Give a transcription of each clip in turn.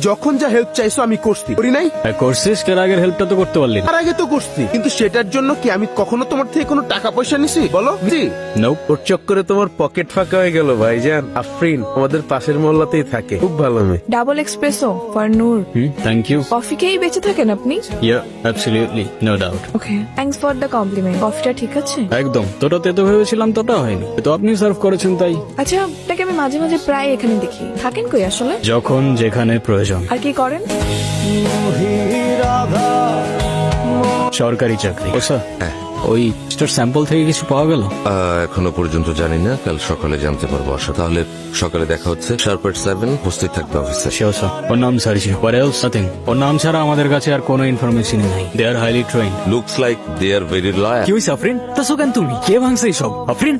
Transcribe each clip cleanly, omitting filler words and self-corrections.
যখন যা হেল্প চাইছো আমি করছি, করি নাই? করছিস, এর আগের হেল্পটা তো করতে পারলি না। তার আগে তো করছি, কিন্তু সেটার জন্য কি আমি কখনো তোমার থেকে কোনো টাকা পয়সা নিছি বলো? জি। নোপ। ওর চক্করে তোমার পকেট ফাঁকা হয়ে গেল ভাইজান। আফরিন আমাদের পাশের মহল্লাতেই থাকে, খুব ভালো মেয়ে। Double espresso for Noor. Thank you. Coffee খেয়েই বেঁচে থাকেন আপনি? Yeah, absolutely, no doubt. Okay, thanks for the compliment. কফিটা ঠিক আছে? একদম, তোটা তো ভেবেছিলাম, তোটা হয়নি, তো আপনি সার্ভ করেছেন তাই। আচ্ছা, আপনাকে আমি মাঝে মাঝে প্রায় এখানে দেখি। থাকেন কই আসলে? যখন যেখানে প্রয়োজন। আর কি করেন? সরকারি চাকরি। ও স্যার, ওই স্যাম্পল থেকে কিছু পাওয়া গেল? এখনো পর্যন্ত জানি না, কাল সকালে জানতে পারবো। আশা তাহলে সকালে দেখা হচ্ছে, শার্প এট 7 উপস্থিত থাকবে অফিসে। Sure sir. ওর নাম সার্জি, হোয়াট এলস? নাথিং। ওর নাম ছাড়া আমাদের কাছে আর কোনো ইনফরমেশন নাই। They are highly trained. Looks like they are very loyal. কি হইছে আফরিন? তাসো কেন তুমি? কে ভাঙছে এইসব? আফরিন,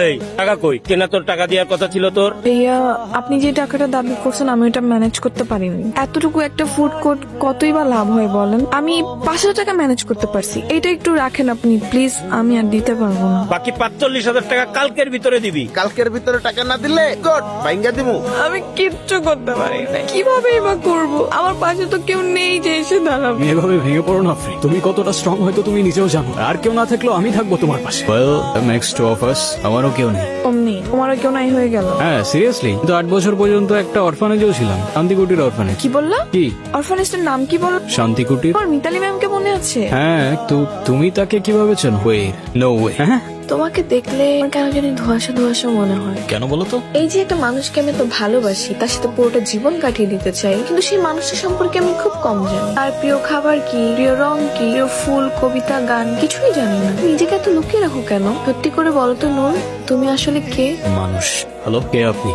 এই টাকা কই? কেনা তোর টাকা দেওয়ার কথা ছিল তোর। ভাইয়া, আপনি যে টাকাটা দাবি করছেন আমি ওটা ম্যানেজ করতে পারিনি। এতটুকু একটা ফুড কোর্ট কতই বা লাভ হয় বলেন? আমি 5,000 টাকা ম্যানেজ করতে পারছি। এটা একটু রাখেন আপনি প্লিজ, আমি আর দিতে পারবো না। বাকি 45,000 টাকা কালকের ভিতরে দিবি। কালকের ভিতরে টাকা না দিলে গড বাইঙ্গা দিমু। আমি কিচ্ছু করতে পারি না, কিভাবে বা করবো? আমার পাশে তো কেউ নেই যে এসে দাঁড়াবে। তুমি এভাবে ভেঙে পড়ো না আফরিন। তুমি কতটা স্ট্রং হয়তো তুমি নিজেও জানো। আর কেউ না থাকলেও আমি থাকবো তোমার পাশে। Well, next to of us, আমারও কেউ নেই। অমনি তোমারও কেউ নাই হয়ে গেল? হ্যাঁ, সিরিয়াসলি। কিন্তু 8 বছর পর্যন্ত একটা অরফানেজেও ছিলাম, শান্তিকুটির অরফানেজ। কি বললা? কি? অরফানেজটার নাম কি বল? শান্তিকুটির। আমার মিতালি ম্যামকে মনে আছে? হ্যাঁ, তো তুমি তাকে কিভাবে চেনো? Way, no way. হ্যাঁ, তোমাকে দেখলে আমার কেন জানি ধোঁয়াশা ধোঁয়াশা মনে হয়। কেন বলো তো? এই যে একটা মানুষকে আমি তো ভালোবাসি, তার সাথে পুরোটা জীবন কাটিয়ে দিতে চাই, কিন্তু সেই মানুষটা সম্পর্কে আমি খুব কম জানি। তার প্রিয় খাবার কি, প্রিয় রং কি, প্রিয় ফুল, কবিতা, গান কিছুই জানি না। নিজেকে এত লুকিয়ে রাখো কেন? সত্যি করে বলো তো নূর, তুমি আসলে কে? মানুষ। হ্যালো, কে আপনি?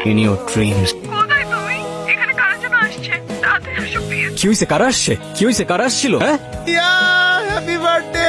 In your dreams. কি হয়েছে? কারা আসছে? কি হয়েছে? কারা আসছিল? হ্যাঁ, হ্যাপি বার্থডে।